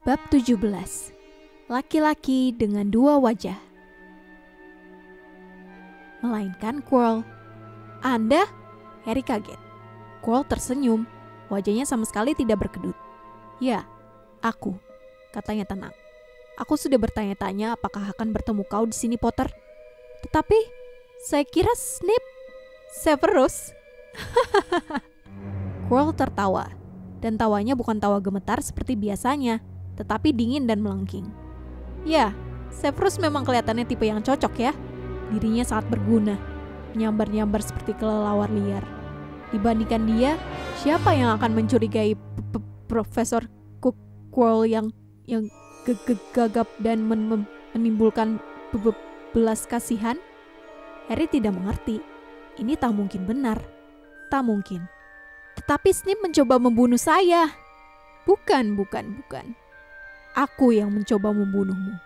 Bab 17. Laki-laki dengan dua wajah. Melainkan Quirrell. Anda? Harry kaget. Quirrell tersenyum. Wajahnya sama sekali tidak berkedut. Ya, aku, katanya tenang. Aku sudah bertanya-tanya apakah akan bertemu kau di sini, Potter. Tetapi, saya kira Snape. Severus. Quirrell tertawa. Dan tawanya bukan tawa gemetar seperti biasanya, tetapi dingin dan melengking. Ya, Severus memang kelihatannya tipe yang cocok ya. Dirinya sangat berguna, menyambar-nyambar seperti kelelawar liar. Dibandingkan dia, siapa yang akan mencurigai Profesor Quirrell yang gagap dan menimbulkan belas kasihan? Harry tidak mengerti. Ini tak mungkin benar. Tak mungkin. Tetapi Snape mencoba membunuh saya. Bukan. Aku yang mencoba membunuhmu.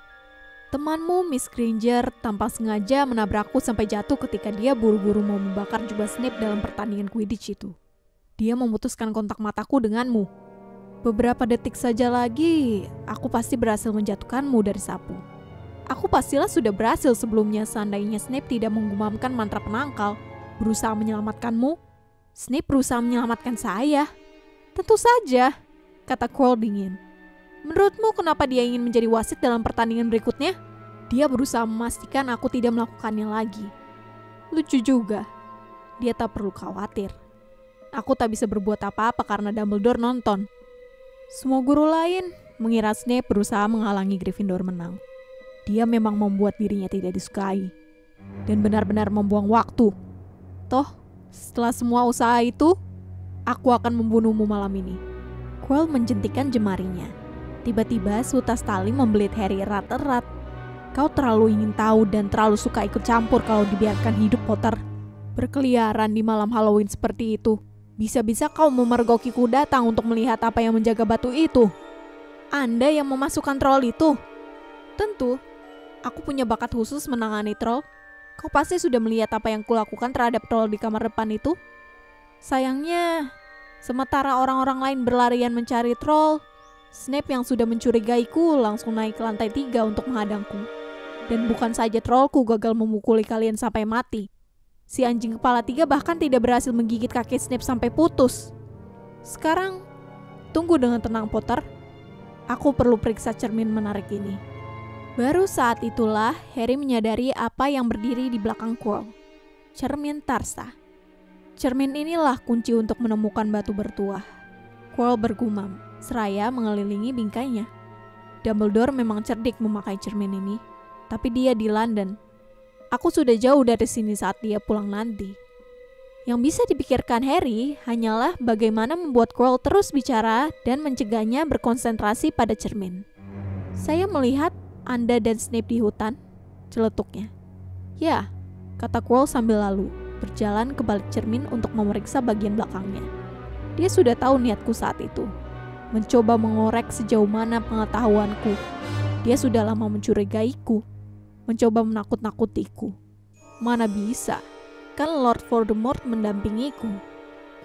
Temanmu, Miss Granger, tanpa sengaja menabrakku sampai jatuh ketika dia buru-buru mau membakar jubah Snape dalam pertandingan Quidditch itu. Dia memutuskan kontak mataku denganmu. Beberapa detik saja lagi, aku pasti berhasil menjatuhkanmu dari sapu. Aku pastilah sudah berhasil sebelumnya seandainya Snape tidak menggumamkan mantra penangkal, berusaha menyelamatkanmu. Snape berusaha menyelamatkan saya. Tentu saja, kata Quirrell dingin. Menurutmu kenapa dia ingin menjadi wasit dalam pertandingan berikutnya? Dia berusaha memastikan aku tidak melakukannya lagi. Lucu juga. Dia tak perlu khawatir. Aku tak bisa berbuat apa-apa karena Dumbledore nonton. Semua guru lain mengira Snape berusaha menghalangi Gryffindor menang. Dia memang membuat dirinya tidak disukai. Dan benar-benar membuang waktu. Toh, setelah semua usaha itu, aku akan membunuhmu malam ini. Quirrell menjentikan jemarinya. Tiba-tiba sutas tali membelit Harry erat-erat. Kau terlalu ingin tahu dan terlalu suka ikut campur kalau dibiarkan hidup, Potter. Berkeliaran di malam Halloween seperti itu. Bisa-bisa kau memergokiku datang untuk melihat apa yang menjaga batu itu. Anda yang memasukkan troll itu? Tentu. Aku punya bakat khusus menangani troll. Kau pasti sudah melihat apa yang kulakukan terhadap troll di kamar depan itu. Sayangnya, sementara orang-orang lain berlarian mencari troll, Snape yang sudah mencurigaiku langsung naik ke lantai 3 untuk menghadangku. Dan bukan saja trollku gagal memukuli kalian sampai mati. Si anjing kepala 3 bahkan tidak berhasil menggigit kaki Snape sampai putus. Sekarang, tunggu dengan tenang, Potter. Aku perlu periksa cermin menarik ini. Baru saat itulah Harry menyadari apa yang berdiri di belakang Quirrell. Cermin Tarsa. Cermin inilah kunci untuk menemukan batu bertuah. Quirrell bergumam, seraya mengelilingi bingkainya. Dumbledore memang cerdik memakai cermin ini, tapi dia di London. Aku sudah jauh dari sini saat dia pulang nanti. Yang bisa dipikirkan Harry hanyalah bagaimana membuat Quirrell terus bicara dan mencegahnya berkonsentrasi pada cermin. Saya melihat Anda dan Snape di hutan, celetuknya. Ya, kata Quirrell sambil lalu, berjalan ke balik cermin untuk memeriksa bagian belakangnya. Dia sudah tahu niatku saat itu. Mencoba mengorek sejauh mana pengetahuanku. Dia sudah lama mencurigaiku. Mencoba menakut-nakutiku. Mana bisa, kan Lord Voldemort mendampingiku.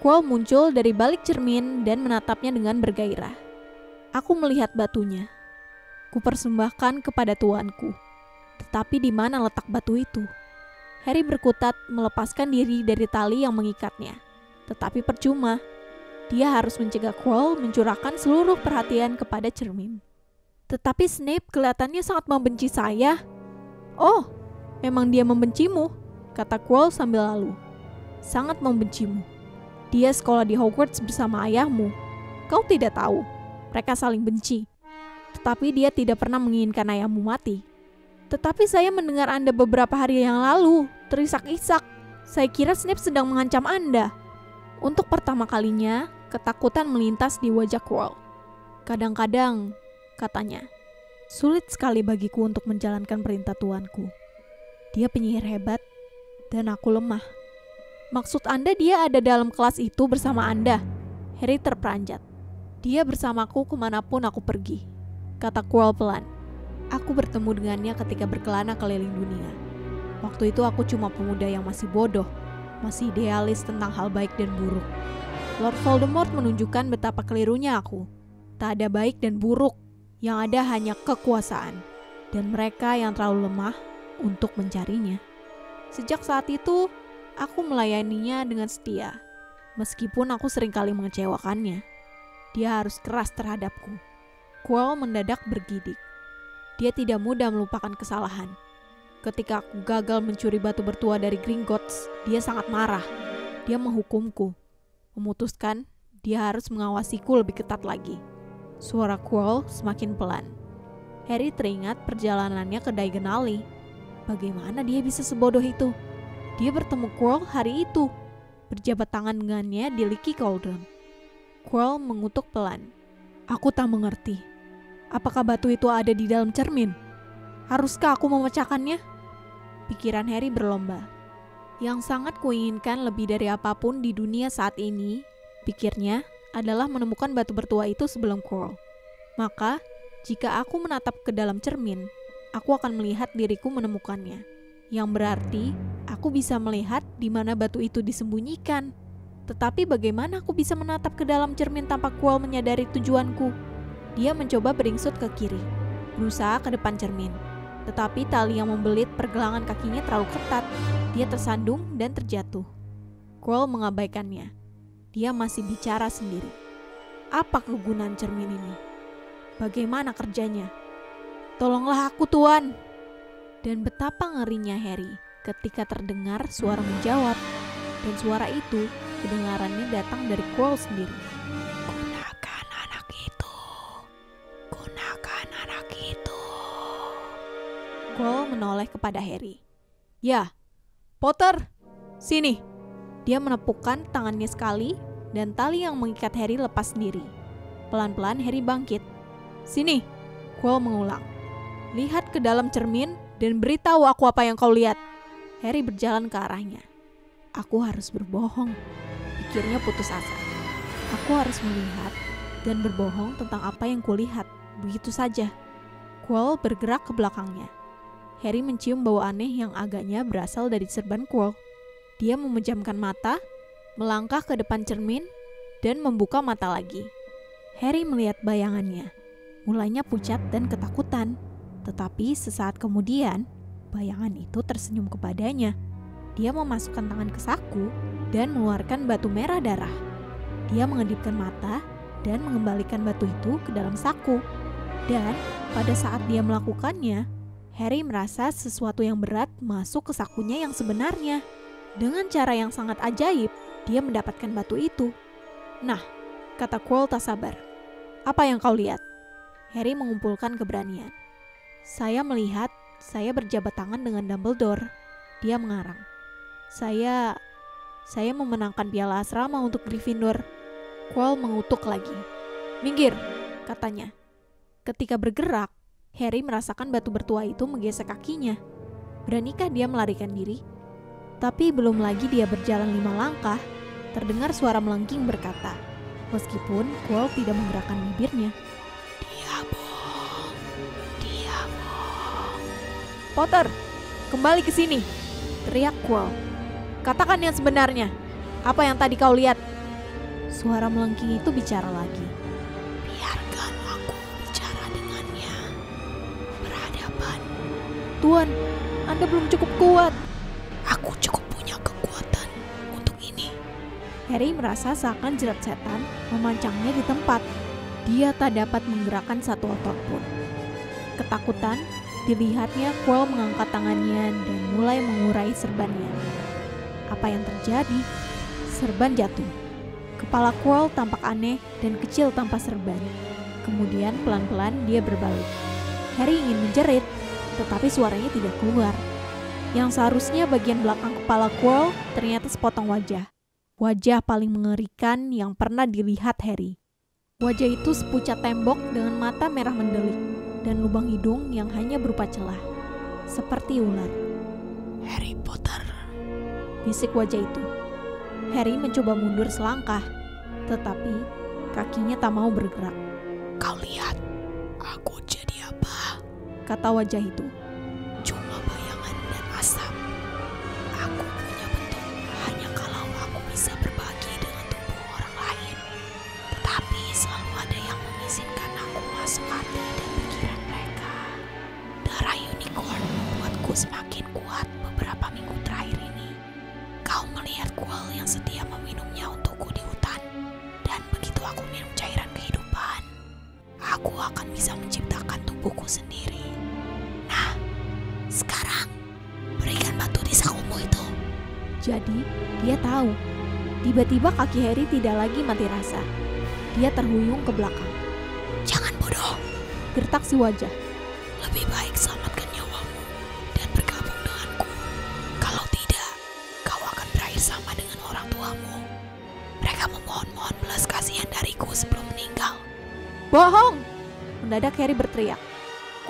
Quirrell muncul dari balik cermin dan menatapnya dengan bergairah. Aku melihat batunya. Kupersembahkan kepada tuanku. Tetapi di mana letak batu itu? Harry berkutat melepaskan diri dari tali yang mengikatnya. Tetapi percuma. Dia harus mencegah Quirrell mencurahkan seluruh perhatian kepada cermin. Tetapi Snape kelihatannya sangat membenci saya. Oh, memang dia membencimu, kata Quirrell sambil lalu. Sangat membencimu. Dia sekolah di Hogwarts bersama ayahmu. Kau tidak tahu, mereka saling benci. Tetapi dia tidak pernah menginginkan ayahmu mati. Tetapi saya mendengar Anda beberapa hari yang lalu, terisak-isak. Saya kira Snape sedang mengancam Anda. Untuk pertama kalinya, ketakutan melintas di wajah Quirrell. Kadang-kadang, katanya, sulit sekali bagiku untuk menjalankan perintah tuanku. Dia penyihir hebat, dan aku lemah. Maksud Anda dia ada dalam kelas itu bersama Anda? Harry terperanjat. Dia bersamaku kemanapun aku pergi, kata Quirrell pelan. Aku bertemu dengannya ketika berkelana keliling dunia. Waktu itu aku cuma pemuda yang masih bodoh, masih idealis tentang hal baik dan buruk. Lord Voldemort menunjukkan betapa kelirunya aku. Tak ada baik dan buruk. Yang ada hanya kekuasaan, dan mereka yang terlalu lemah untuk mencarinya. Sejak saat itu, aku melayaninya dengan setia. Meskipun aku seringkali mengecewakannya, dia harus keras terhadapku. Quirrell mendadak bergidik. Dia tidak mudah melupakan kesalahan. Ketika aku gagal mencuri batu bertua dari Gringotts, dia sangat marah. Dia menghukumku, memutuskan dia harus mengawasiku lebih ketat lagi. Suara Quirrell semakin pelan. Harry teringat perjalanannya ke Diagon Alley. Bagaimana dia bisa sebodoh itu? Dia bertemu Quirrell hari itu, berjabat tangan dengannya di Leaky Cauldron. Quirrell mengutuk pelan. Aku tak mengerti. Apakah batu itu ada di dalam cermin? Haruskah aku memecahkannya? Pikiran Harry berlomba. Yang sangat kuinginkan lebih dari apapun di dunia saat ini, pikirnya, adalah menemukan batu bertua itu sebelum Quirrell. Maka, jika aku menatap ke dalam cermin, aku akan melihat diriku menemukannya. Yang berarti, aku bisa melihat di mana batu itu disembunyikan. Tetapi bagaimana aku bisa menatap ke dalam cermin tanpa Quirrell menyadari tujuanku? Dia mencoba beringsut ke kiri, berusaha ke depan cermin. Tetapi tali yang membelit pergelangan kakinya terlalu ketat. Dia tersandung dan terjatuh. Quirrell mengabaikannya. Dia masih bicara sendiri. Apa kegunaan cermin ini? Bagaimana kerjanya? Tolonglah aku, Tuan. Dan betapa ngerinya Harry ketika terdengar suara menjawab. Dan suara itu kedengarannya datang dari Quirrell sendiri. Gunakan anak itu. Gunakan anak itu. Quirrell menoleh kepada Harry. Ya, Potter, sini. Dia menepukkan tangannya sekali dan tali yang mengikat Harry lepas sendiri. Pelan-pelan Harry bangkit. Sini, Quirrell mengulang. Lihat ke dalam cermin dan beritahu aku apa yang kau lihat. Harry berjalan ke arahnya. Aku harus berbohong, pikirnya putus asa. Aku harus melihat dan berbohong tentang apa yang kulihat, begitu saja. Quirrell bergerak ke belakangnya. Harry mencium bau aneh yang agaknya berasal dari serban Quirrell. Dia memejamkan mata, melangkah ke depan cermin, dan membuka mata lagi. Harry melihat bayangannya. Mulanya pucat dan ketakutan. Tetapi sesaat kemudian, bayangan itu tersenyum kepadanya. Dia memasukkan tangan ke saku dan mengeluarkan batu merah darah. Dia mengedipkan mata dan mengembalikan batu itu ke dalam saku. Dan pada saat dia melakukannya, Harry merasa sesuatu yang berat masuk ke sakunya yang sebenarnya. Dengan cara yang sangat ajaib, dia mendapatkan batu itu. Nah, kata Quirrell tak sabar. Apa yang kau lihat? Harry mengumpulkan keberanian. Saya melihat, saya berjabat tangan dengan Dumbledore. Dia mengarang. Saya memenangkan piala asrama untuk Gryffindor. Quirrell mengutuk lagi. Minggir, katanya. Ketika bergerak, Harry merasakan batu bertua itu menggesek kakinya. Beranikah dia melarikan diri? Tapi belum lagi dia berjalan 5 langkah, terdengar suara melengking berkata, meskipun Quirrell tidak menggerakkan bibirnya. Dia bohong. Potter, kembali ke sini, teriak Quirrell. Katakan yang sebenarnya. Apa yang tadi kau lihat? Suara melengking itu bicara lagi. Biarkan aku bicara dengannya. Berhadapan. Tuan, Anda belum cukup kuat. Aku cukup punya kekuatan untuk ini. Harry merasa seakan jerat setan memancangnya di tempat. Dia tak dapat menggerakkan satu otot pun. Ketakutan, dilihatnya Quirrell mengangkat tangannya dan mulai mengurai serbannya. Apa yang terjadi? Serban jatuh. Kepala Quirrell tampak aneh dan kecil tanpa serban. Kemudian pelan-pelan dia berbalik. Harry ingin menjerit, tetapi suaranya tidak keluar. Yang seharusnya bagian belakang kepala Quirrell ternyata sepotong wajah. Wajah paling mengerikan yang pernah dilihat Harry. Wajah itu sepucat tembok dengan mata merah mendelik dan lubang hidung yang hanya berupa celah. Seperti ular. Harry Potter, bisik wajah itu. Harry mencoba mundur selangkah, tetapi kakinya tak mau bergerak. Kau lihat, aku jadi apa? Kata wajah itu. Cuma bayangan dan asap. Aku punya bentuk hanya kalau aku bisa berbagi dengan tubuh orang lain. Tetapi selalu ada yang mengizinkan aku masuk hati dan aku akan bisa menciptakan tubuhku sendiri. Nah, sekarang berikan batu di sakumu itu. Jadi, dia tahu. Tiba-tiba kaki Harry tidak lagi mati rasa. Dia terhuyung ke belakang. Jangan bodoh. Gertak si wajah. Lebih baik selamatkan nyawamu dan bergabung denganku. Kalau tidak, kau akan berakhir sama dengan orang tuamu. Mereka memohon-mohon belas kasihan dariku sebelum meninggal. Bohong! Mendadak Harry berteriak.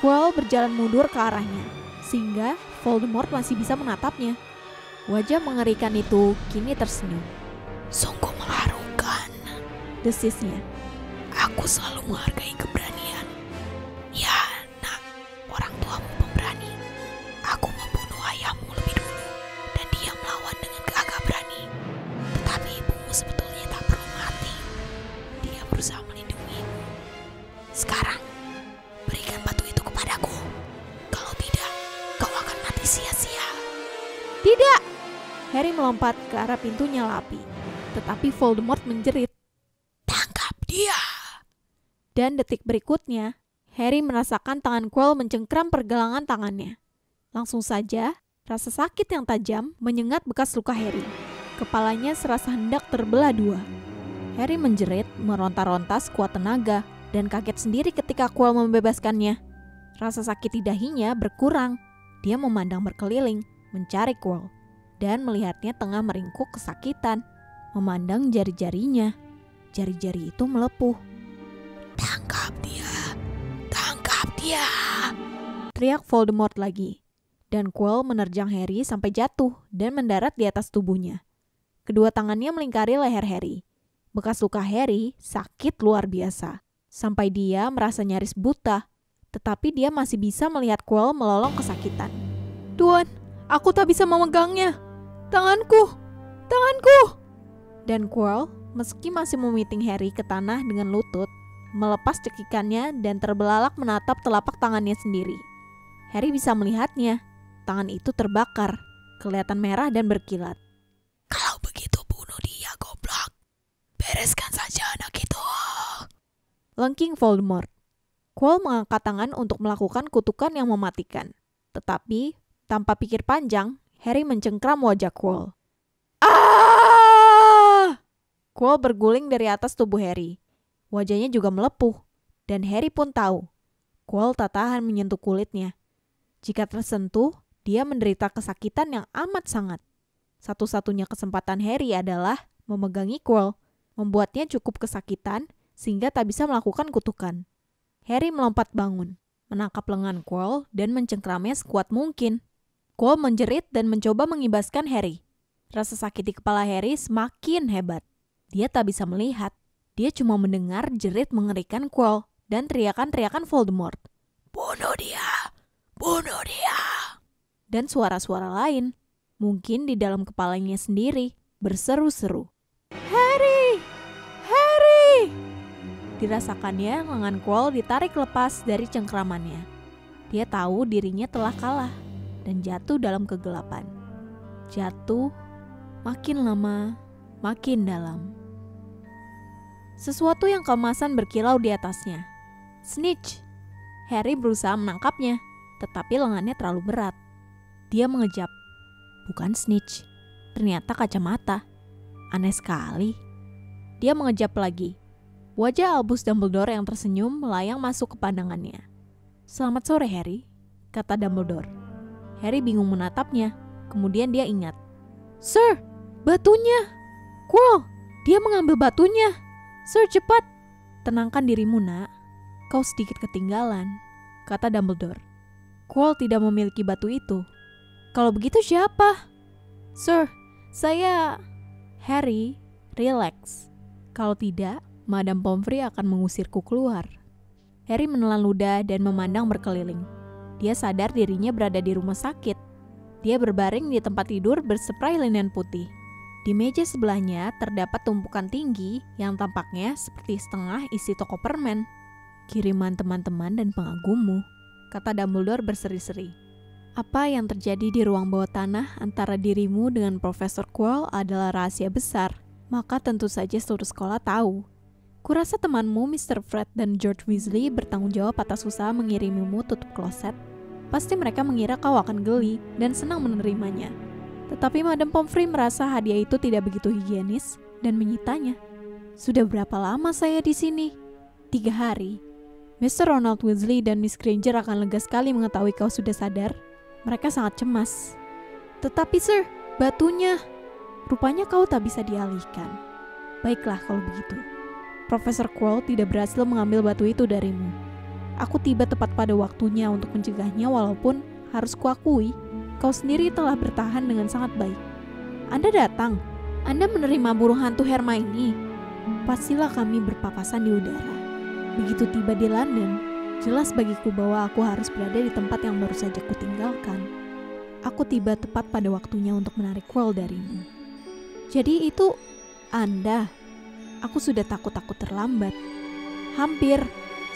Quirrell berjalan mundur ke arahnya, sehingga Voldemort masih bisa menatapnya. Wajah mengerikan itu kini tersenyum. Sungguh mengharukan, desisnya. Aku selalu menghargai keberanian. Ya, nak, orang tuamu pemberani. Aku membunuh ayahmu lebih dulu, dan dia melawan dengan gagah berani. Tetapi ibumu sebetulnya tak perlu mati. Dia berusaha melindungimu. Sekarang, berikan batu itu kepadaku. Kalau tidak, kau akan mati sia-sia. Tidak! Harry melompat ke arah pintu nyala api. Tetapi Voldemort menjerit. Tangkap dia! Dan detik berikutnya, Harry merasakan tangan Quirrell mencengkram pergelangan tangannya. Langsung saja, rasa sakit yang tajam menyengat bekas luka Harry. Kepalanya serasa hendak terbelah dua. Harry menjerit, meronta-ronta sekuat tenaga, dan kaget sendiri ketika Quirrell membebaskannya. Rasa sakit di dahinya berkurang. Dia memandang berkeliling, mencari Quirrell, dan melihatnya tengah meringkuk kesakitan. Memandang jari-jarinya. Jari-jari itu melepuh. Tangkap dia! Tangkap dia! Teriak Voldemort lagi. Dan Quirrell menerjang Harry sampai jatuh dan mendarat di atas tubuhnya. Kedua tangannya melingkari leher Harry. Bekas luka Harry sakit luar biasa. Sampai dia merasa nyaris buta. Tetapi dia masih bisa melihat Quirrell melolong kesakitan. Tuan, aku tak bisa memegangnya. Tanganku! Tanganku! Dan Quirrell, meski masih memiting Harry ke tanah dengan lutut, melepas cekikannya dan terbelalak menatap telapak tangannya sendiri. Harry bisa melihatnya. Tangan itu terbakar, kelihatan merah dan berkilat. Kalau begitu bunuh dia, goblok. Bereskan saja anak itu. Lengking Voldemort. Quirrell mengangkat tangan untuk melakukan kutukan yang mematikan. Tetapi, tanpa pikir panjang, Harry mencengkram wajah Quirrell. Quirrell berguling dari atas tubuh Harry. Wajahnya juga melepuh. Dan Harry pun tahu. Quirrell tak tahan menyentuh kulitnya. Jika tersentuh, dia menderita kesakitan yang amat sangat. Satu-satunya kesempatan Harry adalah memegangi Quirrell. Membuatnya cukup kesakitan sehingga tak bisa melakukan kutukan. Harry melompat bangun, menangkap lengan Quirrell dan mencengkramnya sekuat mungkin. Quirrell menjerit dan mencoba mengibaskan Harry. Rasa sakit di kepala Harry semakin hebat. Dia tak bisa melihat. Dia cuma mendengar jerit mengerikan Quirrell dan teriakan-teriakan Voldemort. Bunuh dia! Bunuh dia! Dan suara-suara lain, mungkin di dalam kepalanya sendiri, berseru-seru. Harry! Harry! Dirasakannya lengan Quirrell ditarik lepas dari cengkramannya. Dia tahu dirinya telah kalah dan jatuh dalam kegelapan. Jatuh, makin lama, makin dalam. Sesuatu yang keemasan berkilau di atasnya. Snitch! Harry berusaha menangkapnya, tetapi lengannya terlalu berat. Dia mengejap. Bukan Snitch, ternyata kacamata. Aneh sekali. Dia mengejap lagi. Wajah Albus Dumbledore yang tersenyum melayang masuk ke pandangannya. Selamat sore, Harry, kata Dumbledore. Harry bingung menatapnya, kemudian dia ingat. Sir, batunya! Quirrell, dia mengambil batunya! Sir, cepat! Tenangkan dirimu, nak. Kau sedikit ketinggalan, kata Dumbledore. Quirrell tidak memiliki batu itu. Kalau begitu siapa? Sir, saya... Harry, relax. Kalau tidak, Madame Pomfrey akan mengusirku keluar. Harry menelan ludah dan memandang berkeliling. Dia sadar dirinya berada di rumah sakit. Dia berbaring di tempat tidur berseprai linen putih. Di meja sebelahnya terdapat tumpukan tinggi yang tampaknya seperti setengah isi toko permen. Kiriman teman-teman dan pengagummu, kata Dumbledore berseri-seri. Apa yang terjadi di ruang bawah tanah antara dirimu dengan Profesor Quirrell adalah rahasia besar, maka tentu saja seluruh sekolah tahu. Kurasa temanmu Mr. Fred dan George Weasley bertanggung jawab atas usaha mengirimimu tutup kloset. Pasti mereka mengira kau akan geli dan senang menerimanya. Tetapi Madame Pomfrey merasa hadiah itu tidak begitu higienis dan menyitanya. Sudah berapa lama saya di sini? 3 hari. Mr. Ronald Weasley dan Miss Granger akan lega sekali mengetahui kau sudah sadar. Mereka sangat cemas. Tetapi sir, batunya. Rupanya kau tak bisa dialihkan. Baiklah kalau begitu. Profesor Quirrell tidak berhasil mengambil batu itu darimu. Aku tiba tepat pada waktunya untuk mencegahnya walaupun harus kuakui, kau sendiri telah bertahan dengan sangat baik. Anda datang. Anda menerima burung hantu Hermione. Pastilah kami berpapasan di udara. Begitu tiba di London, jelas bagiku bahwa aku harus berada di tempat yang baru saja kutinggalkan. Aku tiba tepat pada waktunya untuk menarik Quirrell darimu. Jadi itu Anda. Aku sudah takut-takut terlambat. Hampir.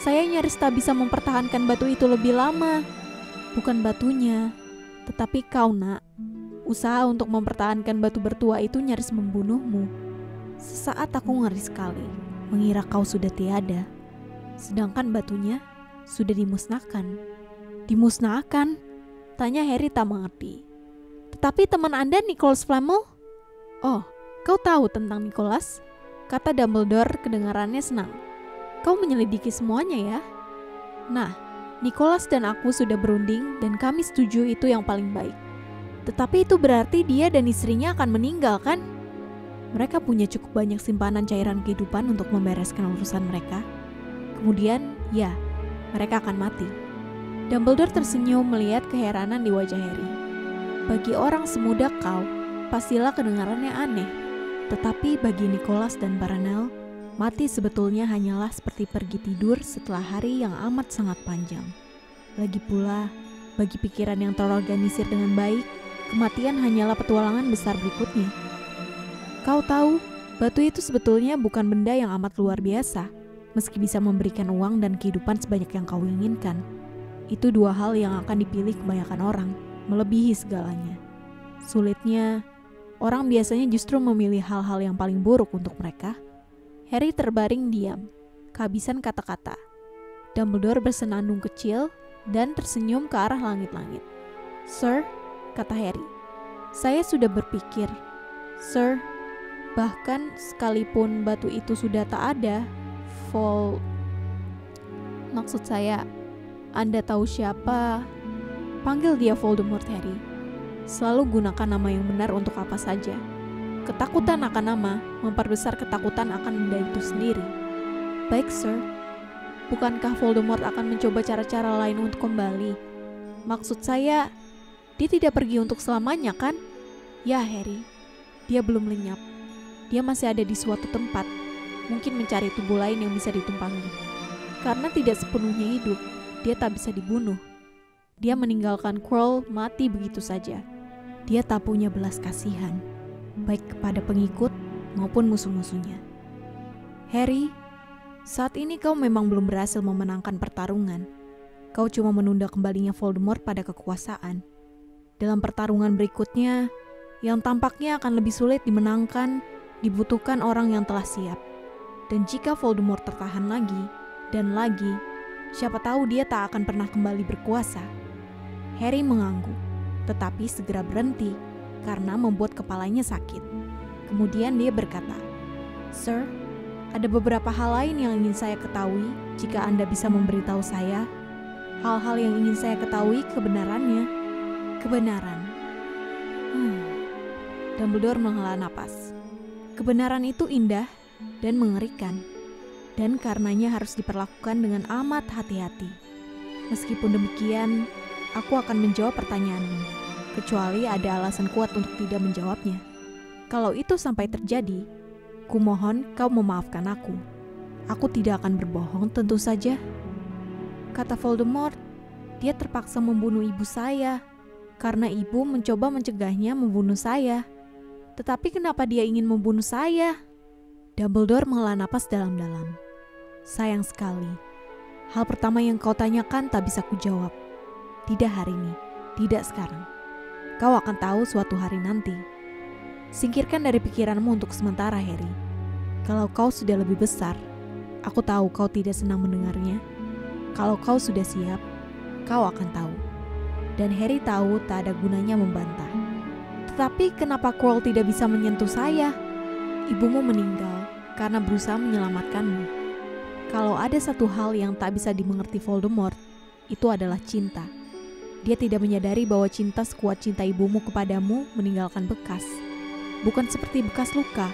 Saya nyaris tak bisa mempertahankan batu itu lebih lama. Bukan batunya, tetapi kau nak. Usaha untuk mempertahankan batu bertua itu nyaris membunuhmu. Sesaat aku ngeri sekali, mengira kau sudah tiada. Sedangkan batunya sudah dimusnahkan. Dimusnahkan? Tanya Harry tak mengerti. Tetapi teman Anda Nicholas Flamel? Oh, kau tahu tentang Nicholas? Kata Dumbledore kedengarannya senang. Kau menyelidiki semuanya ya? Nah, Nicholas dan aku sudah berunding dan kami setuju itu yang paling baik. Tetapi itu berarti dia dan istrinya akan meninggal kan? Mereka punya cukup banyak simpanan cairan kehidupan untuk membereskan urusan mereka. Kemudian, ya, mereka akan mati. Dumbledore tersenyum melihat keheranan di wajah Harry. Bagi orang semuda kau, pastilah kedengarannya aneh. Tetapi bagi Nicholas dan Baranel, mati sebetulnya hanyalah seperti pergi tidur setelah hari yang amat sangat panjang. Lagi pula, bagi pikiran yang terorganisir dengan baik, kematian hanyalah petualangan besar berikutnya. Kau tahu, batu itu sebetulnya bukan benda yang amat luar biasa, meski bisa memberikan uang dan kehidupan sebanyak yang kau inginkan. Itu 2 hal yang akan dipilih kebanyakan orang, melebihi segalanya. Sulitnya, orang biasanya justru memilih hal-hal yang paling buruk untuk mereka. Harry terbaring diam, kehabisan kata-kata. Dumbledore bersenandung kecil dan tersenyum ke arah langit-langit. Sir, kata Harry, saya sudah berpikir. Sir, bahkan sekalipun batu itu sudah tak ada, maksud saya, Anda tahu siapa? Panggil dia Voldemort, Harry. Selalu gunakan nama yang benar untuk apa saja. Ketakutan akan nama memperbesar ketakutan akan benda itu sendiri. Baik, Sir. Bukankah Voldemort akan mencoba cara-cara lain untuk kembali? Maksud saya, dia tidak pergi untuk selamanya, kan? Ya, Harry. Dia belum lenyap. Dia masih ada di suatu tempat. Mungkin mencari tubuh lain yang bisa ditumpangi. Karena tidak sepenuhnya hidup, dia tak bisa dibunuh. Dia meninggalkan Quirrell mati begitu saja. Dia tak punya belas kasihan, baik kepada pengikut maupun musuh-musuhnya. Harry, saat ini kau memang belum berhasil memenangkan pertarungan. Kau cuma menunda kembalinya Voldemort pada kekuasaan. Dalam pertarungan berikutnya, yang tampaknya akan lebih sulit dimenangkan, dibutuhkan orang yang telah siap. Dan jika Voldemort tertahan lagi, dan lagi, siapa tahu dia tak akan pernah kembali berkuasa. Harry mengangguk, tetapi segera berhenti karena membuat kepalanya sakit. Kemudian dia berkata, Sir, ada beberapa hal lain yang ingin saya ketahui jika Anda bisa memberitahu saya. Hal-hal yang ingin saya ketahui kebenarannya. Kebenaran. Dumbledore menghela napas. Kebenaran itu indah dan mengerikan, dan karenanya harus diperlakukan dengan amat hati-hati. Meskipun demikian, aku akan menjawab pertanyaanmu, kecuali ada alasan kuat untuk tidak menjawabnya. Kalau itu sampai terjadi, kumohon kau memaafkan aku. Aku tidak akan berbohong tentu saja. Kata Voldemort, dia terpaksa membunuh ibu saya, karena ibu mencoba mencegahnya membunuh saya. Tetapi kenapa dia ingin membunuh saya? Dumbledore menghela napas dalam-dalam. Sayang sekali, hal pertama yang kau tanyakan tak bisa kujawab. Tidak hari ini, tidak sekarang. Kau akan tahu suatu hari nanti. Singkirkan dari pikiranmu untuk sementara, Harry. Kalau kau sudah lebih besar, Aku tahu kau tidak senang mendengarnya. Kalau kau sudah siap, kau akan tahu. Dan Harry tahu tak ada gunanya membantah. Tetapi kenapa Quirrell tidak bisa menyentuh saya? Ibumu meninggal karena berusaha menyelamatkanmu. Kalau ada satu hal yang tak bisa dimengerti Voldemort, itu adalah cinta. Dia tidak menyadari bahwa cinta sekuat cinta ibumu kepadamu meninggalkan bekas. Bukan seperti bekas luka,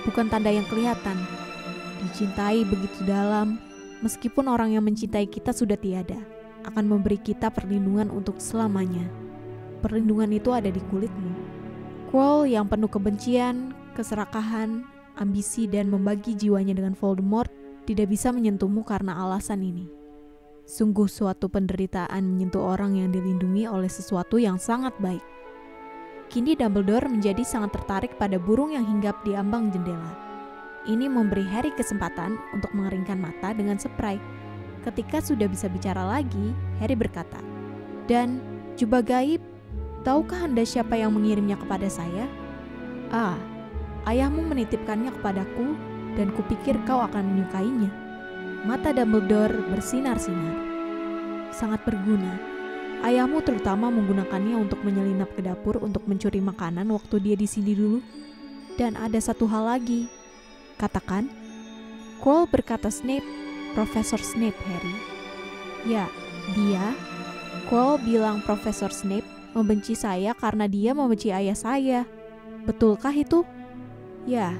bukan tanda yang kelihatan. Dicintai begitu dalam, meskipun orang yang mencintai kita sudah tiada, akan memberi kita perlindungan untuk selamanya. Perlindungan itu ada di kulitmu. Quirrell yang penuh kebencian, keserakahan, ambisi dan membagi jiwanya dengan Voldemort tidak bisa menyentuhmu karena alasan ini. Sungguh suatu penderitaan menyentuh orang yang dilindungi oleh sesuatu yang sangat baik. Kini Dumbledore menjadi sangat tertarik pada burung yang hinggap di ambang jendela. Ini memberi Harry kesempatan untuk mengeringkan mata dengan spray. Ketika sudah bisa bicara lagi, Harry berkata, "Dan jubah gaib, tahukah Anda siapa yang mengirimnya kepada saya?" "Ah, ayahmu menitipkannya kepadaku dan kupikir kau akan menyukainya." Mata Dumbledore bersinar-sinar. "Sangat berguna. Ayahmu terutama menggunakannya untuk menyelinap ke dapur untuk mencuri makanan waktu dia di sini dulu. Dan ada satu hal lagi." "Katakan." Quirrell berkata Snape, Profesor Snape, Harry. "Ya, dia." Quirrell bilang Profesor Snape membenci saya karena dia membenci ayah saya. "Betulkah itu?" "Ya,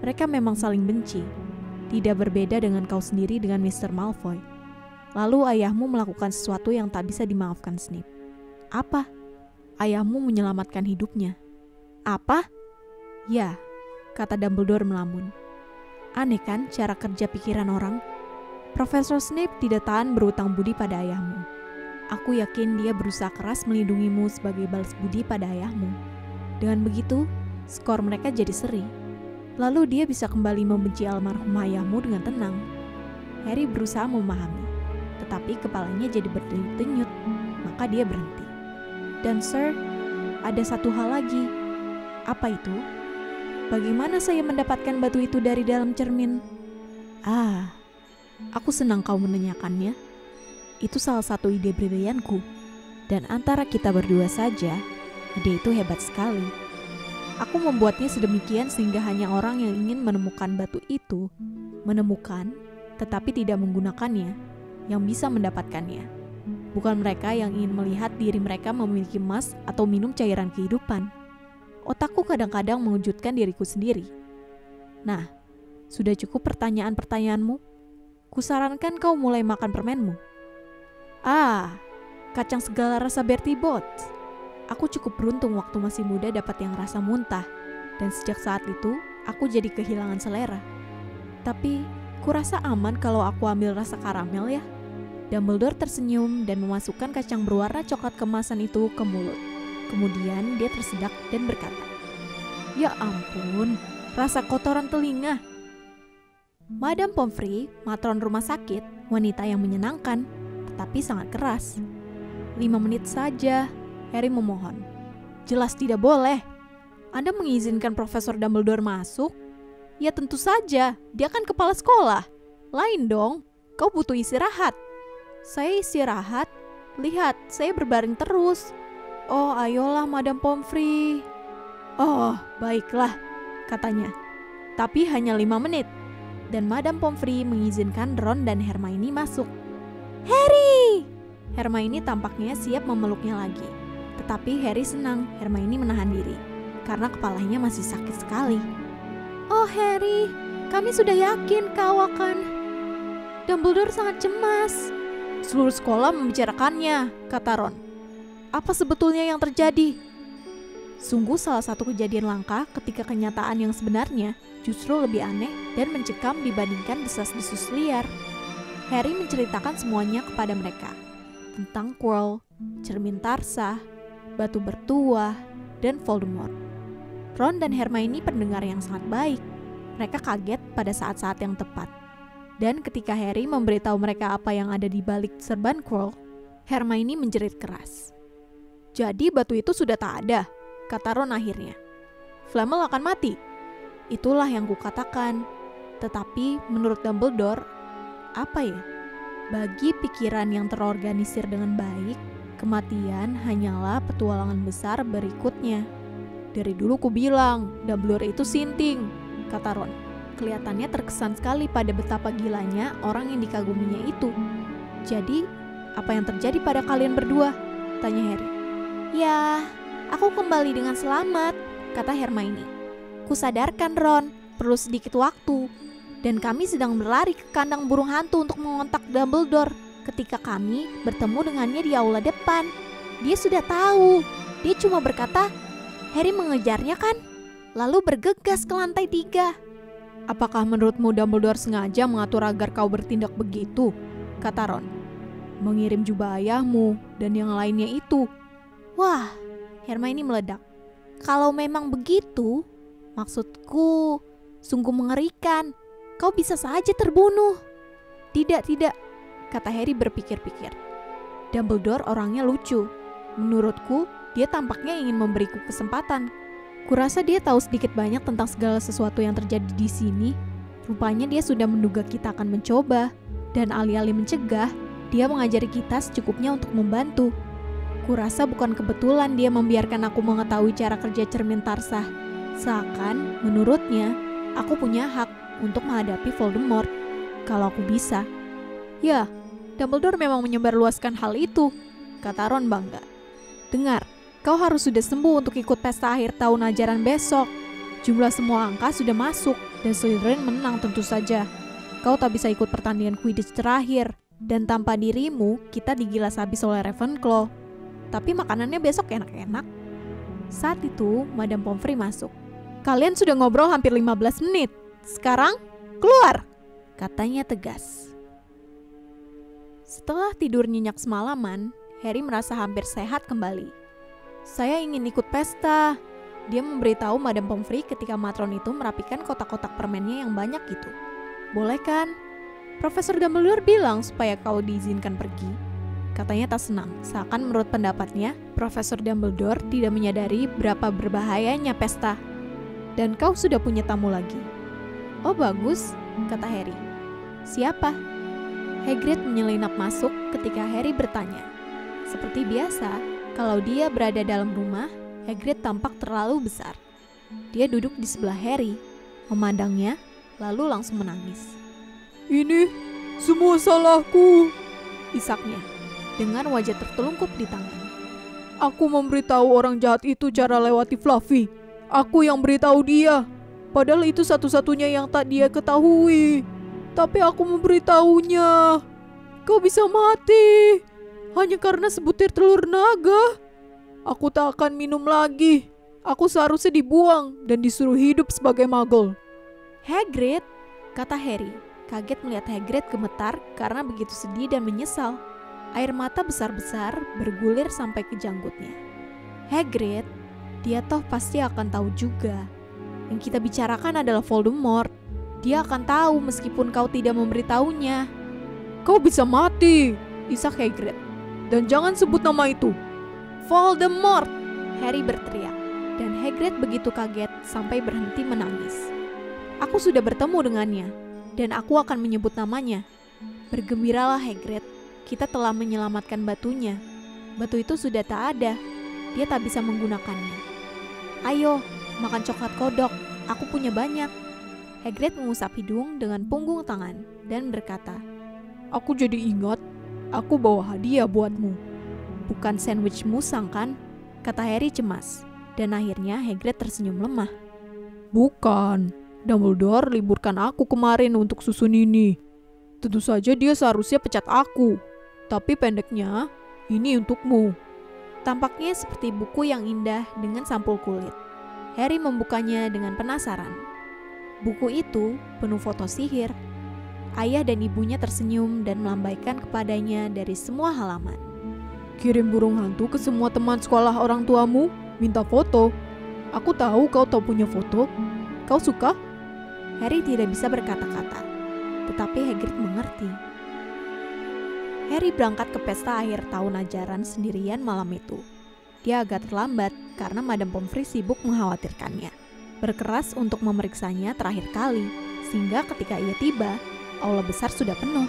mereka memang saling benci. Tidak berbeda dengan kau sendiri dengan Mr. Malfoy. Lalu ayahmu melakukan sesuatu yang tak bisa dimaafkan Snape." "Apa?" "Ayahmu menyelamatkan hidupnya." "Apa?" "Ya," kata Dumbledore melamun. "Aneh kan cara kerja pikiran orang? Profesor Snape tidak tahan berutang budi pada ayahmu. Aku yakin dia berusaha keras melindungimu sebagai balas budi pada ayahmu. Dengan begitu, skor mereka jadi seri. Lalu dia bisa kembali membenci almarhum ayahmu dengan tenang." Harry berusaha memahami, tetapi kepalanya jadi berdenyut-denyut, maka dia berhenti. "Dan Sir, ada satu hal lagi." "Apa itu?" "Bagaimana saya mendapatkan batu itu dari dalam cermin?" "Ah, aku senang kau menanyakannya. Itu salah satu ide brilianku. Dan antara kita berdua saja, ide itu hebat sekali. Aku membuatnya sedemikian sehingga hanya orang yang ingin menemukan batu itu menemukan, tetapi tidak menggunakannya, yang bisa mendapatkannya. Bukan mereka yang ingin melihat diri mereka memiliki emas atau minum cairan kehidupan. Otakku kadang-kadang mengejutkan diriku sendiri. Nah, sudah cukup pertanyaan-pertanyaanmu? Kusarankan kau mulai makan permenmu." "Ah, kacang segala rasa Bertie Bott's. Aku cukup beruntung waktu masih muda dapat yang rasa muntah, dan sejak saat itu aku jadi kehilangan selera. Tapi, kurasa aman kalau aku ambil rasa karamel ya." Dumbledore tersenyum dan memasukkan kacang berwarna coklat kemasan itu ke mulut. Kemudian dia tersedak dan berkata, "Ya ampun, rasa kotoran telinga." Madame Pomfrey, matron rumah sakit, wanita yang menyenangkan, tetapi sangat keras. 5 menit saja, Harry memohon. "Jelas tidak boleh. Anda mengizinkan Profesor Dumbledore masuk?" "Ya tentu saja, dia kan kepala sekolah. Lain dong, kau butuh istirahat." "Saya istirahat? Lihat, saya berbaring terus." "Oh, ayolah Madame Pomfrey." "Oh, baiklah," katanya. "Tapi hanya 5 menit." Dan Madame Pomfrey mengizinkan Ron dan Hermione masuk. "Harry!" Hermione tampaknya siap memeluknya lagi. Tetapi Harry senang Hermione menahan diri, karena kepalanya masih sakit sekali. "Oh Harry, kami sudah yakin kau akan..." "Dumbledore sangat cemas. Seluruh sekolah membicarakannya," kata Ron. "Apa sebetulnya yang terjadi?" Sungguh salah satu kejadian langka ketika kenyataan yang sebenarnya justru lebih aneh dan mencekam dibandingkan desas-desus liar. Harry menceritakan semuanya kepada mereka. Tentang Quirrell, cermin Tarsa, batu bertuah, dan Voldemort. Ron dan Hermione pendengar yang sangat baik. Mereka kaget pada saat-saat yang tepat. Dan ketika Harry memberitahu mereka apa yang ada di balik serban Quirrell, Hermione menjerit keras. "Jadi batu itu sudah tak ada," kata Ron akhirnya. "Flamel akan mati." "Itulah yang kukatakan. Tetapi menurut Dumbledore, apa ya? Bagi pikiran yang terorganisir dengan baik, kematian hanyalah petualangan besar berikutnya. Dari dulu ku bilang, Dumbledore itu sinting, kata Ron. Kelihatannya terkesan sekali pada betapa gilanya orang yang dikaguminya itu. Jadi, apa yang terjadi pada kalian berdua? Tanya Harry. Ya, aku kembali dengan selamat, kata Hermione. Kusadarkan Ron, perlu sedikit waktu. Dan kami sedang berlari ke kandang burung hantu untuk mengontak Dumbledore ketika kami bertemu dengannya di aula depan. Dia sudah tahu. Dia cuma berkata, Harry mengejarnya kan? Lalu bergegas ke lantai 3. Apakah menurutmu Dumbledore sengaja mengatur agar kau bertindak begitu? Kata Ron. Mengirim jubah ayahmu dan yang lainnya itu. Wah, Hermione meledak. Kalau memang begitu, maksudku sungguh mengerikan. Kau bisa saja terbunuh. Tidak, kata Harry berpikir-pikir. Dumbledore orangnya lucu. Menurutku, dia tampaknya ingin memberiku kesempatan. Kurasa dia tahu sedikit banyak tentang segala sesuatu yang terjadi di sini. Rupanya dia sudah menduga kita akan mencoba. Dan alih-alih mencegah, dia mengajari kita secukupnya untuk membantu. Kurasa bukan kebetulan dia membiarkan aku mengetahui cara kerja cermin Tarsah. Seakan, menurutnya, aku punya hak untuk menghadapi Voldemort, kalau aku bisa. Ya, Dumbledore memang menyebarluaskan hal itu, kata Ron bangga. Dengar, kau harus sudah sembuh untuk ikut pesta akhir tahun ajaran besok. Jumlah semua angka sudah masuk, dan Slytherin menang tentu saja. Kau tak bisa ikut pertandingan Quidditch terakhir, dan tanpa dirimu, kita digilas habis oleh Ravenclaw. Tapi makanannya besok enak-enak. Saat itu, Madame Pomfrey masuk. Kalian sudah ngobrol hampir 15 menit. Sekarang, keluar, katanya tegas. Setelah tidur nyenyak semalaman, Harry merasa hampir sehat kembali. Saya ingin ikut pesta. Dia memberitahu Madame Pomfrey ketika matron itu merapikan kotak-kotak permennya yang banyak itu. Boleh kan? Profesor Dumbledore bilang supaya kau diizinkan pergi. Katanya tak senang, seakan menurut pendapatnya, Profesor Dumbledore tidak menyadari berapa berbahayanya pesta. Dan kau sudah punya tamu lagi. Oh bagus, kata Harry. Siapa? Hagrid menyelinap masuk ketika Harry bertanya. Seperti biasa, kalau dia berada dalam rumah, Hagrid tampak terlalu besar. Dia duduk di sebelah Harry, memandangnya, lalu langsung menangis. Ini semua salahku, isaknya, dengan wajah tertelungkup di tangan. Aku memberitahu orang jahat itu cara lewati Fluffy. Aku yang beritahu dia. Padahal itu satu-satunya yang tak dia ketahui. Tapi aku memberitahunya. Kau bisa mati hanya karena sebutir telur naga. Aku tak akan minum lagi. Aku seharusnya dibuang dan disuruh hidup sebagai muggle. Hagrid, kata Harry. Kaget melihat Hagrid gemetar karena begitu sedih dan menyesal. Air mata besar-besar bergulir sampai ke janggutnya. Hagrid, dia toh pasti akan tahu juga. Yang kita bicarakan adalah Voldemort. Dia akan tahu meskipun kau tidak memberitahunya. Kau bisa mati, isak Hagrid. Dan jangan sebut nama itu. Voldemort, Harry berteriak. Dan Hagrid begitu kaget sampai berhenti menangis. Aku sudah bertemu dengannya, dan aku akan menyebut namanya. Bergembiralah Hagrid, kita telah menyelamatkan batunya. Batu itu sudah tak ada, dia tak bisa menggunakannya. Ayo, makan coklat kodok, aku punya banyak. Hagrid mengusap hidung dengan punggung tangan dan berkata, aku jadi ingat, aku bawa hadiah buatmu. Bukan sandwich musang kan? Kata Harry cemas, dan akhirnya Hagrid tersenyum lemah. Bukan, Dumbledore liburkan aku kemarin untuk susun ini. Tentu saja dia seharusnya pecat aku, tapi pendeknya, ini untukmu. Tampaknya seperti buku yang indah dengan sampul kulit. Harry membukanya dengan penasaran. Buku itu penuh foto sihir. Ayah dan ibunya tersenyum dan melambaikan kepadanya dari semua halaman. Kirim burung hantu ke semua teman sekolah orang tuamu, minta foto. Aku tahu kau tak punya foto. Kau suka? Harry tidak bisa berkata-kata, tetapi Hagrid mengerti. Harry berangkat ke pesta akhir tahun ajaran sendirian malam itu. Dia agak terlambat karena Madame Pomfrey sibuk mengkhawatirkannya. Berkeras untuk memeriksanya terakhir kali, Sehingga ketika ia tiba, aula besar sudah penuh.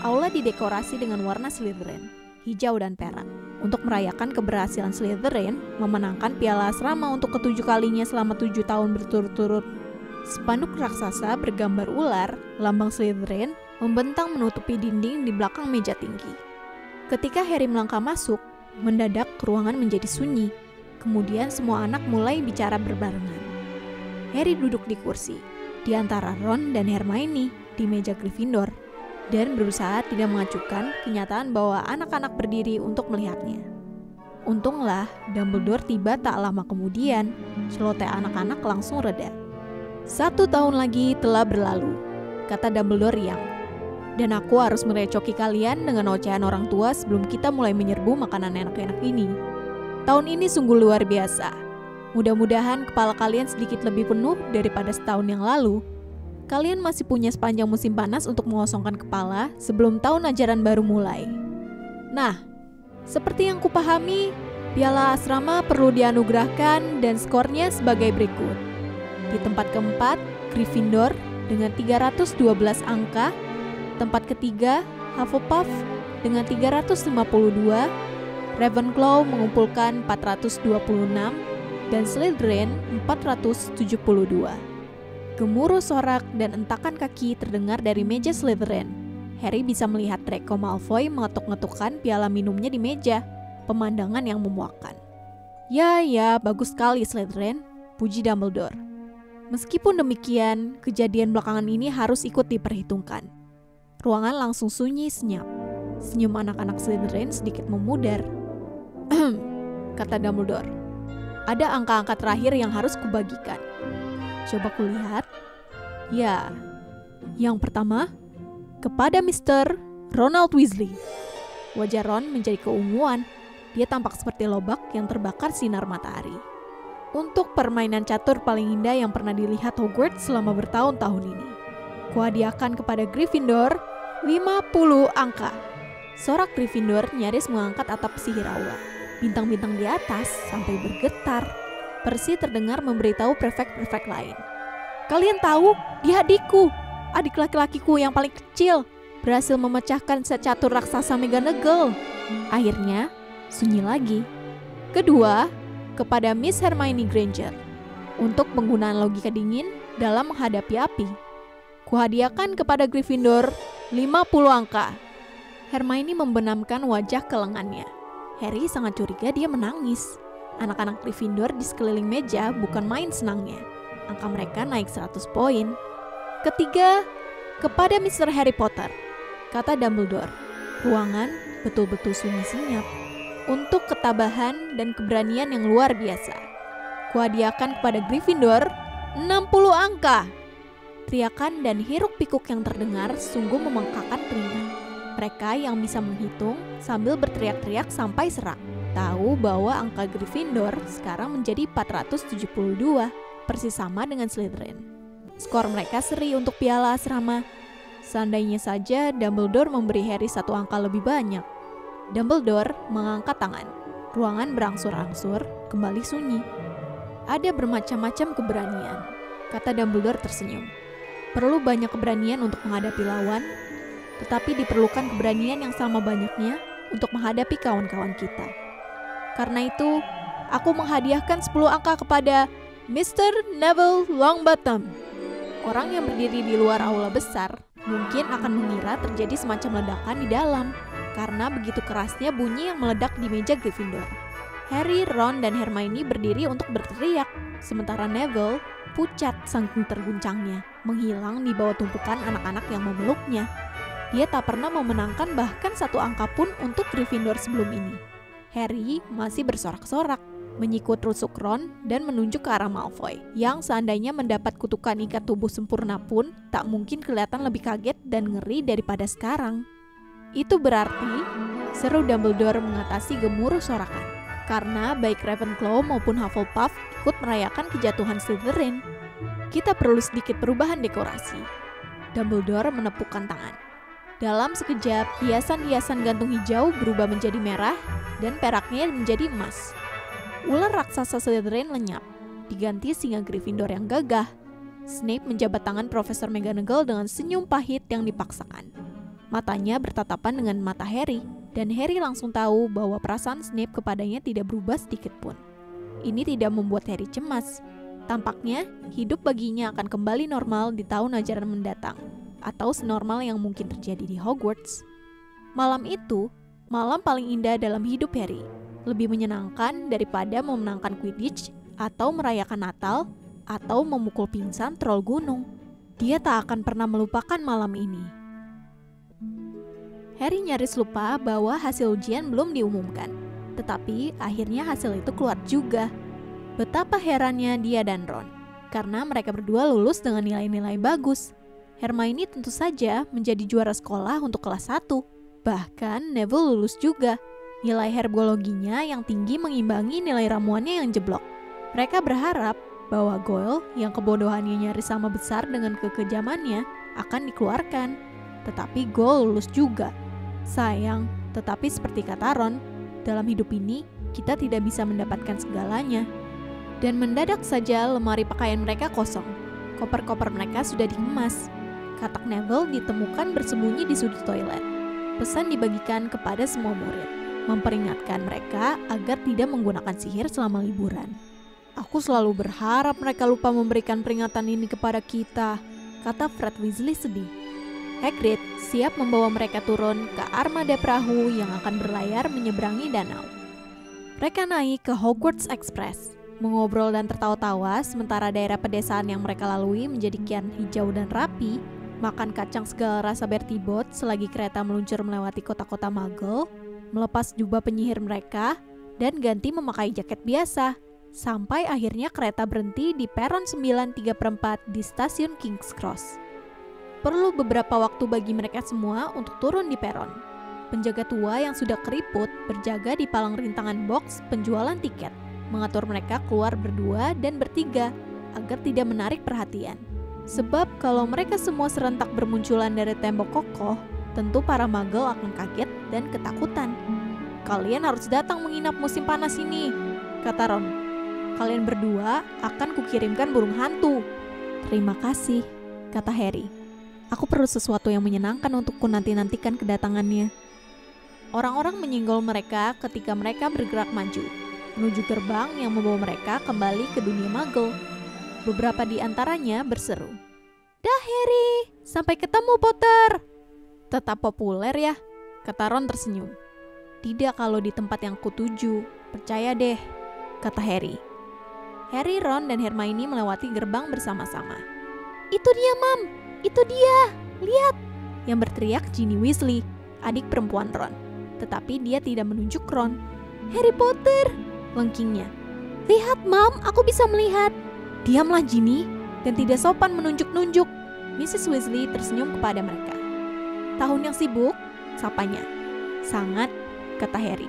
Aula didekorasi dengan warna Slytherin, hijau dan perak. Untuk merayakan keberhasilan Slytherin memenangkan piala asrama untuk ke-7 kalinya selama 7 tahun berturut-turut. Spanduk raksasa bergambar ular, lambang Slytherin, membentang menutupi dinding di belakang meja tinggi. Ketika Harry melangkah masuk, mendadak ruangan menjadi sunyi. Kemudian semua anak mulai bicara berbarengan. Harry duduk di kursi, di antara Ron dan Hermione di meja Gryffindor, dan berusaha tidak mengacuhkan kenyataan bahwa anak-anak berdiri untuk melihatnya. Untunglah Dumbledore tiba tak lama kemudian, celoteh anak-anak langsung reda. 1 tahun lagi telah berlalu, kata Dumbledore riang. Dan aku harus merecoki kalian dengan ocehan orang tua sebelum kita mulai menyerbu makanan enak-enak ini. Tahun ini sungguh luar biasa. Mudah-mudahan kepala kalian sedikit lebih penuh daripada setahun yang lalu. Kalian masih punya sepanjang musim panas untuk mengosongkan kepala sebelum tahun ajaran baru mulai. Nah, seperti yang kupahami, piala asrama perlu dianugerahkan dan skornya sebagai berikut. Di tempat keempat, Gryffindor dengan 312 angka. Tempat ketiga, Hufflepuff dengan 352, Ravenclaw mengumpulkan 426, dan Slytherin 472. Gemuruh sorak dan entakan kaki terdengar dari meja Slytherin. Harry bisa melihat Draco Malfoy mengetuk-ngetukkan piala minumnya di meja, pemandangan yang memuakkan. Ya, bagus sekali Slytherin, puji Dumbledore. Meskipun demikian, kejadian belakangan ini harus ikut diperhitungkan. Ruangan langsung sunyi senyap. Senyum anak-anak Slytherin sedikit memudar. Kata Dumbledore. Ada angka-angka terakhir yang harus kubagikan. Coba kulihat. Ya, yang pertama, kepada Mr. Ronald Weasley. Wajah Ron menjadi keunguan. Dia tampak seperti lobak yang terbakar sinar matahari. Untuk permainan catur paling indah yang pernah dilihat Hogwarts selama bertahun-tahun ini. Kuhadiahkan kepada Gryffindor 50 angka. Sorak Gryffindor nyaris mengangkat atap sihir aula. Bintang-bintang di atas sampai bergetar. Percy terdengar memberitahu prefek-prefek lain. Kalian tahu, dia adikku. Adik laki-lakiku yang paling kecil. Berhasil memecahkan set catur raksasa McGonagall. Akhirnya, sunyi lagi. Kedua, kepada Miss Hermione Granger. Untuk penggunaan logika dingin dalam menghadapi api. Kuhadiahkan kepada Gryffindor 50 angka. Hermione membenamkan wajah ke lengannya. Harry sangat curiga dia menangis. Anak-anak Gryffindor di sekeliling meja bukan main senangnya. Angka mereka naik 100 poin. Ketiga, kepada Mr. Harry Potter, kata Dumbledore. Ruangan betul-betul sunyi senyap. Untuk ketabahan dan keberanian yang luar biasa. Kuhadiahkan kepada Gryffindor 60 angka. Teriakan dan hiruk-pikuk yang terdengar sungguh memengkakkan telinga. Mereka yang bisa menghitung sambil berteriak-teriak sampai serak. Tahu bahwa angka Gryffindor sekarang menjadi 472, persis sama dengan Slytherin. Skor mereka seri untuk piala asrama. Seandainya saja Dumbledore memberi Harry 1 angka lebih banyak. Dumbledore mengangkat tangan. Ruangan berangsur-angsur kembali sunyi. Ada bermacam-macam keberanian, kata Dumbledore tersenyum. Perlu banyak keberanian untuk menghadapi lawan, tetapi diperlukan keberanian yang sama banyaknya untuk menghadapi kawan-kawan kita. Karena itu, aku menghadiahkan 10 angka kepada Mr. Neville Longbottom. Orang yang berdiri di luar aula besar mungkin akan mengira terjadi semacam ledakan di dalam, karena begitu kerasnya bunyi yang meledak di meja Gryffindor. Harry, Ron, dan Hermione berdiri untuk berteriak, sementara Neville pucat saking terguncangnya, menghilang di bawah tumpukan anak-anak yang memeluknya. Dia tak pernah memenangkan bahkan 1 angka pun untuk Gryffindor sebelum ini. Harry masih bersorak-sorak, menyikut rusuk Ron dan menunjuk ke arah Malfoy, yang seandainya mendapat kutukan ikat tubuh sempurna pun tak mungkin kelihatan lebih kaget dan ngeri daripada sekarang. Itu berarti, seru Dumbledore mengatasi gemuruh sorakan. Karena baik Ravenclaw maupun Hufflepuff ikut merayakan kejatuhan Slytherin. Kita perlu sedikit perubahan dekorasi. Dumbledore menepukkan tangan. Dalam sekejap, hiasan-hiasan gantung hijau berubah menjadi merah dan peraknya menjadi emas. Ular raksasa Slytherin lenyap, diganti singa Gryffindor yang gagah. Snape menjabat tangan Profesor McGonagall dengan senyum pahit yang dipaksakan. Matanya bertatapan dengan mata Harry, dan Harry langsung tahu bahwa perasaan Snape kepadanya tidak berubah sedikit pun. Ini tidak membuat Harry cemas. Tampaknya, hidup baginya akan kembali normal di tahun ajaran mendatang, atau senormal yang mungkin terjadi di Hogwarts. Malam itu, malam paling indah dalam hidup Harry. Lebih menyenangkan daripada memenangkan Quidditch, atau merayakan Natal, atau memukul pingsan troll gunung. Dia tak akan pernah melupakan malam ini. Harry nyaris lupa bahwa hasil ujian belum diumumkan. Tetapi akhirnya hasil itu keluar juga. Betapa herannya dia dan Ron, karena mereka berdua lulus dengan nilai-nilai bagus. Hermione tentu saja menjadi juara sekolah untuk kelas 1. Bahkan Neville lulus juga. Nilai herbologinya yang tinggi mengimbangi nilai ramuannya yang jeblok. Mereka berharap bahwa Goyle yang kebodohannya nyaris sama besar dengan kekejamannya akan dikeluarkan. Tetapi Goyle lulus juga. Sayang, tetapi seperti kata Ron, dalam hidup ini, kita tidak bisa mendapatkan segalanya. Dan mendadak saja lemari pakaian mereka kosong. Koper-koper mereka sudah dikemas. Katak Neville ditemukan bersembunyi di sudut toilet. Pesan dibagikan kepada semua murid, memperingatkan mereka agar tidak menggunakan sihir selama liburan. Aku selalu berharap mereka lupa memberikan peringatan ini kepada kita, kata Fred Weasley sedih. Hagrid siap membawa mereka turun ke armada perahu yang akan berlayar menyeberangi danau. Mereka naik ke Hogwarts Express, mengobrol dan tertawa-tawa sementara daerah pedesaan yang mereka lalui menjadi kian hijau dan rapi, makan kacang segala rasa Bertie Bott selagi kereta meluncur melewati kota-kota Muggle, melepas jubah penyihir mereka, dan ganti memakai jaket biasa, sampai akhirnya kereta berhenti di peron 9/3/4 di stasiun King's Cross. Perlu beberapa waktu bagi mereka semua untuk turun di peron. Penjaga tua yang sudah keriput berjaga di palang rintangan box penjualan tiket, mengatur mereka keluar berdua dan bertiga agar tidak menarik perhatian. Sebab kalau mereka semua serentak bermunculan dari tembok kokoh, tentu para Muggle akan kaget dan ketakutan. Kalian harus datang menginap musim panas ini, kata Ron. Kalian berdua akan kukirimkan burung hantu. Terima kasih, kata Harry. Aku perlu sesuatu yang menyenangkan untukku nanti-nantikan kedatangannya. Orang-orang menyinggol mereka ketika mereka bergerak maju, menuju gerbang yang membawa mereka kembali ke dunia Muggle. Beberapa di antaranya berseru, "Dah Harry, sampai ketemu Potter." Tetap populer ya, kata Ron tersenyum. Tidak kalau di tempat yang kutuju, percaya deh, kata Harry. Harry, Ron, dan Hermione melewati gerbang bersama-sama. Itu dia, Mam! Itu dia! Lihat! Yang berteriak Ginny Weasley, adik perempuan Ron. Tetapi dia tidak menunjuk Ron. Harry Potter! Lengkingnya. Lihat, Mam, aku bisa melihat. Diamlah Ginny, dan tidak sopan menunjuk-nunjuk. Mrs. Weasley tersenyum kepada mereka. Tahun yang sibuk, sapanya. Sangat, kata Harry.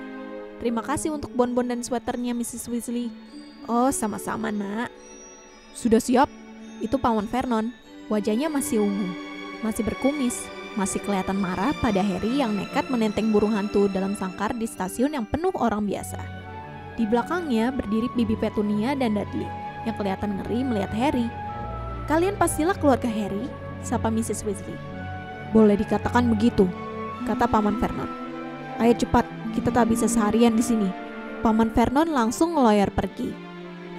Terima kasih untuk bonbon dan sweaternya, Mrs. Weasley. Oh, sama-sama, nak. Sudah siap? Itu Paman Vernon. Wajahnya masih ungu, masih berkumis, masih kelihatan marah pada Harry yang nekat menenteng burung hantu dalam sangkar di stasiun yang penuh orang biasa. Di belakangnya berdiri Bibi Petunia dan Dudley, yang kelihatan ngeri melihat Harry. Kalian pastilah keluarga Harry, sapa Mrs. Weasley. Boleh dikatakan begitu, kata Paman Vernon. Ayo cepat, kita tak bisa seharian di sini. Paman Vernon langsung ngeloyar pergi.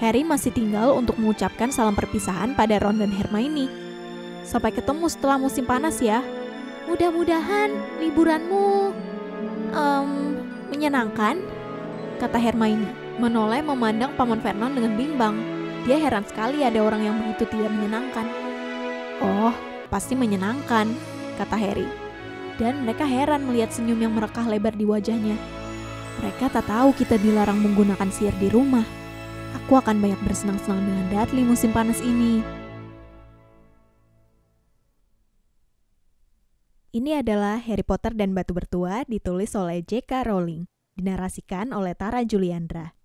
Harry masih tinggal untuk mengucapkan salam perpisahan pada Ron dan Hermione. Sampai ketemu setelah musim panas ya. Mudah-mudahan liburanmu menyenangkan, kata Hermione, menoleh memandang Paman Vernon dengan bimbang. Dia heran sekali ada orang yang begitu tidak menyenangkan. Oh, pasti menyenangkan, kata Harry. Dan mereka heran melihat senyum yang merekah lebar di wajahnya. Mereka tak tahu kita dilarang menggunakan sihir di rumah. Aku akan banyak bersenang-senang dengan Dudley musim panas ini. Ini adalah Harry Potter dan Batu Bertua, ditulis oleh J.K. Rowling, dinarasikan oleh Tara Juliandra.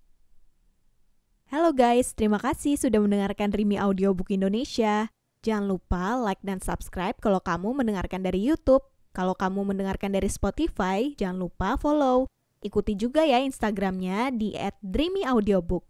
Halo guys, terima kasih sudah mendengarkan Rimi Audiobook Indonesia. Jangan lupa like dan subscribe kalau kamu mendengarkan dari YouTube. Kalau kamu mendengarkan dari Spotify, jangan lupa follow. Ikuti juga ya Instagramnya di @dreamyaudiobook.